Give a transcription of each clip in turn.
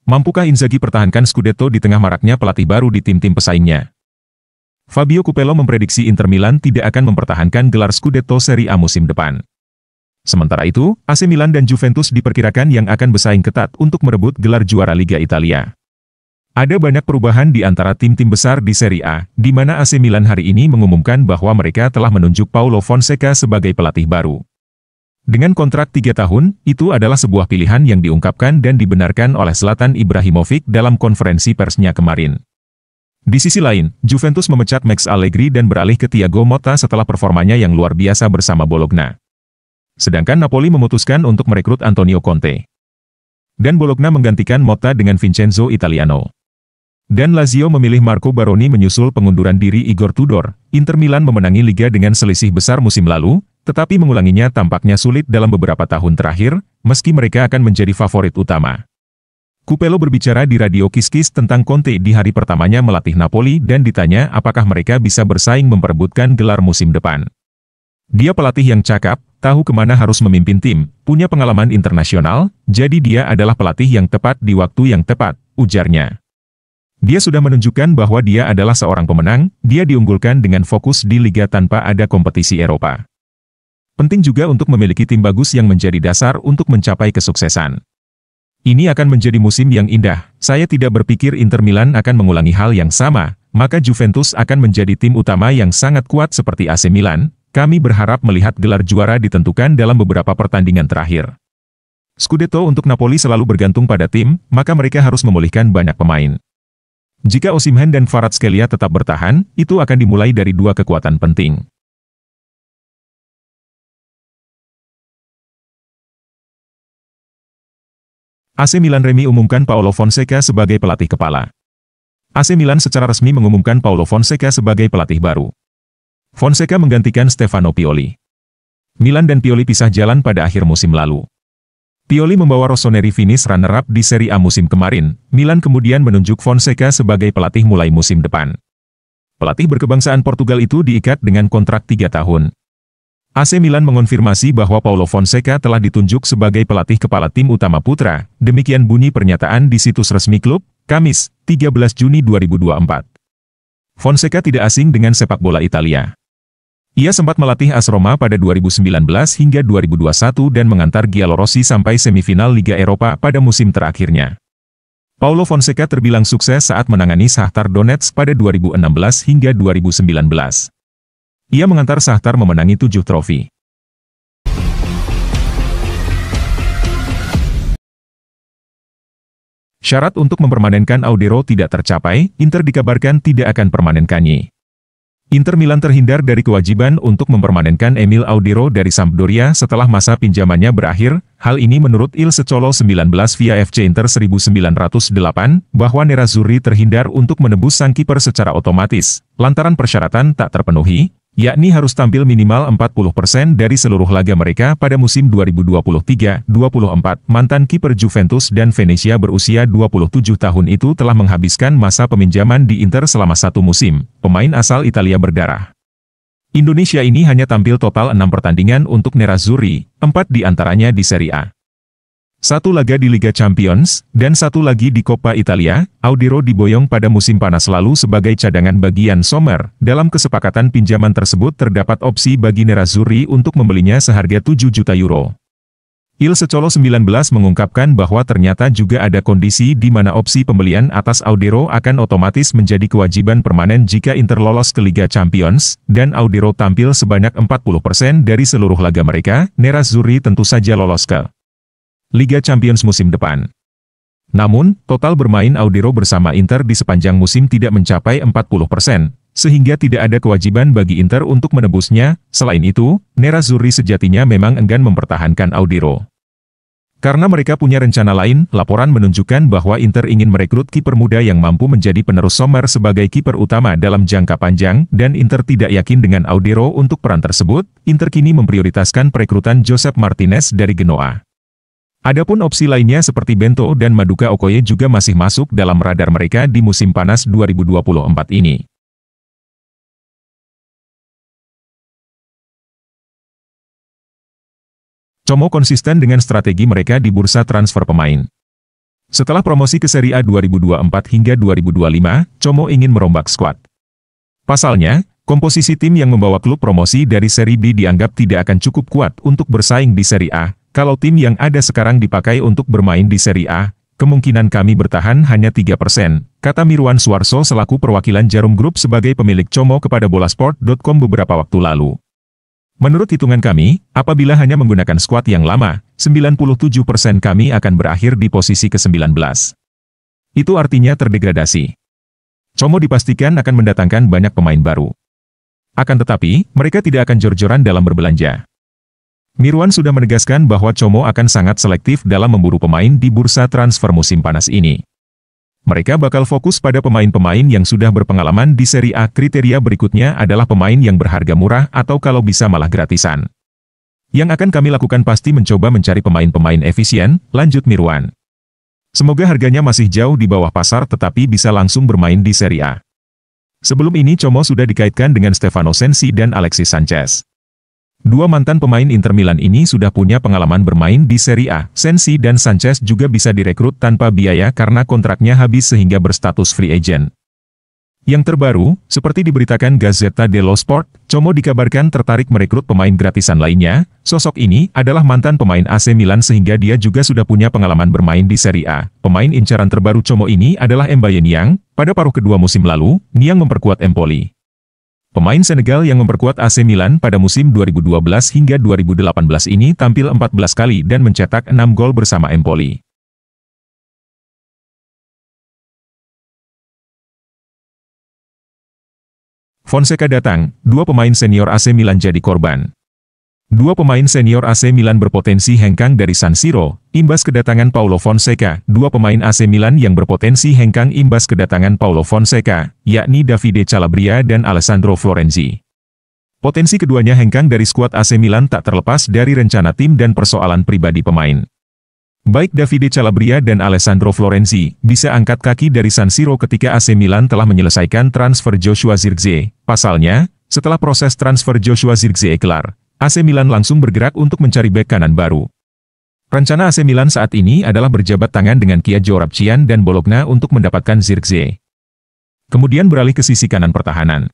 Mampukah Inzaghi pertahankan Scudetto di tengah maraknya pelatih baru di tim-tim pesaingnya? Fabio Capello memprediksi Inter Milan tidak akan mempertahankan gelar Scudetto Serie A musim depan. Sementara itu, AC Milan dan Juventus diperkirakan yang akan bersaing ketat untuk merebut gelar juara Liga Italia. Ada banyak perubahan di antara tim-tim besar di Serie A, di mana AC Milan hari ini mengumumkan bahwa mereka telah menunjuk Paulo Fonseca sebagai pelatih baru. Dengan kontrak 3 tahun, itu adalah sebuah pilihan yang diungkapkan dan dibenarkan oleh Zlatan Ibrahimovic dalam konferensi persnya kemarin. Di sisi lain, Juventus memecat Max Allegri dan beralih ke Thiago Motta setelah performanya yang luar biasa bersama Bologna. Sedangkan Napoli memutuskan untuk merekrut Antonio Conte. Dan Bologna menggantikan Motta dengan Vincenzo Italiano. Dan Lazio memilih Marco Baroni menyusul pengunduran diri Igor Tudor. Inter Milan memenangi Liga dengan selisih besar musim lalu, tetapi mengulanginya tampaknya sulit dalam beberapa tahun terakhir, meski mereka akan menjadi favorit utama. Capello berbicara di Radio Kiss tentang Conte di hari pertamanya melatih Napoli dan ditanya apakah mereka bisa bersaing memperebutkan gelar musim depan. Dia pelatih yang cakap, tahu kemana harus memimpin tim, punya pengalaman internasional, jadi dia adalah pelatih yang tepat di waktu yang tepat, ujarnya. Dia sudah menunjukkan bahwa dia adalah seorang pemenang, dia diunggulkan dengan fokus di liga tanpa ada kompetisi Eropa. Penting juga untuk memiliki tim bagus yang menjadi dasar untuk mencapai kesuksesan. Ini akan menjadi musim yang indah. Saya tidak berpikir Inter Milan akan mengulangi hal yang sama, maka Juventus akan menjadi tim utama yang sangat kuat seperti AC Milan. Kami berharap melihat gelar juara ditentukan dalam beberapa pertandingan terakhir. Scudetto untuk Napoli selalu bergantung pada tim, maka mereka harus memulihkan banyak pemain. Jika Osimhen dan Kvaratskhelia tetap bertahan, itu akan dimulai dari dua kekuatan penting. AC Milan Remi umumkan Paulo Fonseca sebagai pelatih kepala. AC Milan secara resmi mengumumkan Paulo Fonseca sebagai pelatih baru. Fonseca menggantikan Stefano Pioli. Milan dan Pioli pisah jalan pada akhir musim lalu. Pioli membawa Rossoneri finish runner-up di Serie A musim kemarin. Milan kemudian menunjuk Fonseca sebagai pelatih mulai musim depan. Pelatih berkebangsaan Portugal itu diikat dengan kontrak 3 tahun. AC Milan mengonfirmasi bahwa Paulo Fonseca telah ditunjuk sebagai pelatih kepala tim utama putra. Demikian bunyi pernyataan di situs resmi klub, Kamis, 13 Juni 2024. Fonseca tidak asing dengan sepak bola Italia. Ia sempat melatih AS Roma pada 2019 hingga 2021 dan mengantar Giallorossi sampai semifinal Liga Eropa pada musim terakhirnya. Paulo Fonseca terbilang sukses saat menangani Shakhtar Donetsk pada 2016 hingga 2019. Ia mengantar Shakhtar memenangi 7 trofi. Syarat untuk mempermanenkan Audero tidak tercapai, Inter dikabarkan tidak akan permanenkannya. Inter Milan terhindar dari kewajiban untuk mempermanenkan Emil Audero dari Sampdoria setelah masa pinjamannya berakhir. Hal ini menurut Il Secolo 19 via FC Inter 1908, bahwa Nerazzurri terhindar untuk menebus sang kiper secara otomatis, lantaran persyaratan tak terpenuhi, yakni harus tampil minimal 40% dari seluruh laga mereka pada musim 2023-24. Mantan kiper Juventus dan Venezia berusia 27 tahun itu telah menghabiskan masa peminjaman di Inter selama 1 musim. Pemain asal Italia berdarah Indonesia ini hanya tampil total 6 pertandingan untuk Nerazzurri, 4 di antaranya di Serie A. 1 laga di Liga Champions, dan 1 lagi di Coppa Italia. Audero diboyong pada musim panas lalu sebagai cadangan bagian Sommer. Dalam kesepakatan pinjaman tersebut terdapat opsi bagi Nerazzurri untuk membelinya seharga 7 juta euro. Il Secolo 19 mengungkapkan bahwa ternyata juga ada kondisi di mana opsi pembelian atas Audero akan otomatis menjadi kewajiban permanen jika Inter lolos ke Liga Champions, dan Audero tampil sebanyak 40% dari seluruh laga mereka. Nerazzurri tentu saja lolos ke Liga Champions musim depan. Namun, total bermain Audero bersama Inter di sepanjang musim tidak mencapai 40%, sehingga tidak ada kewajiban bagi Inter untuk menebusnya. Selain itu, Nerazzurri sejatinya memang enggan mempertahankan Audero. Karena mereka punya rencana lain, laporan menunjukkan bahwa Inter ingin merekrut kiper muda yang mampu menjadi penerus Sommer sebagai kiper utama dalam jangka panjang, dan Inter tidak yakin dengan Audero untuk peran tersebut. Inter kini memprioritaskan perekrutan Josep Martinez dari Genoa. Adapun opsi lainnya seperti Bento dan Maduka Okoye juga masih masuk dalam radar mereka di musim panas 2024 ini. Como konsisten dengan strategi mereka di bursa transfer pemain. Setelah promosi ke Serie A 2024 hingga 2025, Como ingin merombak skuad. Pasalnya, komposisi tim yang membawa klub promosi dari Serie B dianggap tidak akan cukup kuat untuk bersaing di Serie A. Kalau tim yang ada sekarang dipakai untuk bermain di Serie A, kemungkinan kami bertahan hanya 3%, kata Mirwan Suarso selaku perwakilan Jarum Group sebagai pemilik Como kepada Bolasport.com beberapa waktu lalu. Menurut hitungan kami, apabila hanya menggunakan skuad yang lama, 97% kami akan berakhir di posisi ke-19. Itu artinya terdegradasi. Como dipastikan akan mendatangkan banyak pemain baru. Akan tetapi, mereka tidak akan jor-joran dalam berbelanja. Mirwan sudah menegaskan bahwa Como akan sangat selektif dalam memburu pemain di bursa transfer musim panas ini. Mereka bakal fokus pada pemain-pemain yang sudah berpengalaman di Serie A. Kriteria berikutnya adalah pemain yang berharga murah atau kalau bisa malah gratisan. Yang akan kami lakukan pasti mencoba mencari pemain-pemain efisien, lanjut Mirwan. Semoga harganya masih jauh di bawah pasar tetapi bisa langsung bermain di Serie A. Sebelum ini Como sudah dikaitkan dengan Stefano Sensi dan Alexis Sanchez. Dua mantan pemain Inter Milan ini sudah punya pengalaman bermain di Serie A. Sensi dan Sanchez juga bisa direkrut tanpa biaya karena kontraknya habis sehingga berstatus free agent. Yang terbaru, seperti diberitakan Gazzetta dello Sport, Como dikabarkan tertarik merekrut pemain gratisan lainnya. Sosok ini adalah mantan pemain AC Milan sehingga dia juga sudah punya pengalaman bermain di Serie A. Pemain incaran terbaru Como ini adalah Mbaye Niang. Pada paruh kedua musim lalu, Niang memperkuat Empoli. Pemain Senegal yang memperkuat AC Milan pada musim 2012 hingga 2018 ini tampil 14 kali dan mencetak 6 gol bersama Empoli. Fonseca datang, dua pemain senior AC Milan jadi korban. Dua pemain senior AC Milan berpotensi hengkang dari San Siro, imbas kedatangan Paulo Fonseca. Dua pemain AC Milan yang berpotensi hengkang imbas kedatangan Paulo Fonseca, yakni Davide Calabria dan Alessandro Florenzi. Potensi keduanya hengkang dari skuad AC Milan tak terlepas dari rencana tim dan persoalan pribadi pemain. Baik Davide Calabria dan Alessandro Florenzi bisa angkat kaki dari San Siro ketika AC Milan telah menyelesaikan transfer Joshua Zirkzee. Pasalnya, setelah proses transfer Joshua Zirkzee kelar, AC Milan langsung bergerak untuk mencari bek kanan baru. Rencana AC Milan saat ini adalah berjabat tangan dengan Kia Joorabchian dan Bologna untuk mendapatkan Zirkzee. Kemudian beralih ke sisi kanan pertahanan.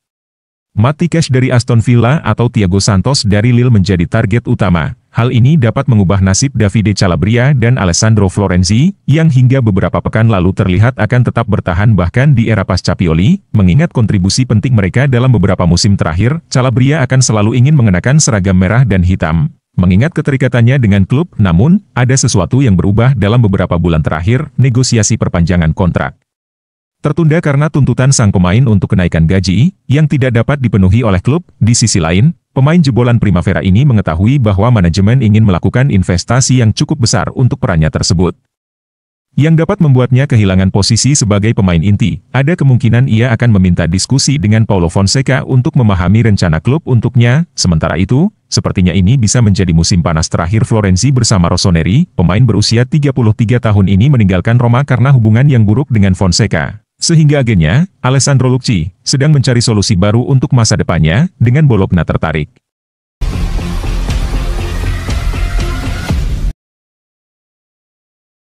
Matty Cash dari Aston Villa atau Thiago Santos dari Lille menjadi target utama. Hal ini dapat mengubah nasib Davide Calabria dan Alessandro Florenzi, yang hingga beberapa pekan lalu terlihat akan tetap bertahan bahkan di era pasca Pioli. Mengingat kontribusi penting mereka dalam beberapa musim terakhir, Calabria akan selalu ingin mengenakan seragam merah dan hitam. Mengingat keterikatannya dengan klub, namun, ada sesuatu yang berubah dalam beberapa bulan terakhir, negosiasi perpanjangan kontrak tertunda karena tuntutan sang pemain untuk kenaikan gaji, yang tidak dapat dipenuhi oleh klub. Di sisi lain, pemain jebolan Primavera ini mengetahui bahwa manajemen ingin melakukan investasi yang cukup besar untuk perannya tersebut. Yang dapat membuatnya kehilangan posisi sebagai pemain inti. Ada kemungkinan ia akan meminta diskusi dengan Paulo Fonseca untuk memahami rencana klub untuknya. Sementara itu, sepertinya ini bisa menjadi musim panas terakhir Florenzi bersama Rossoneri. Pemain berusia 33 tahun ini meninggalkan Roma karena hubungan yang buruk dengan Fonseca. Sehingga agennya, Alessandro Lucci, sedang mencari solusi baru untuk masa depannya, dengan Bologna tertarik.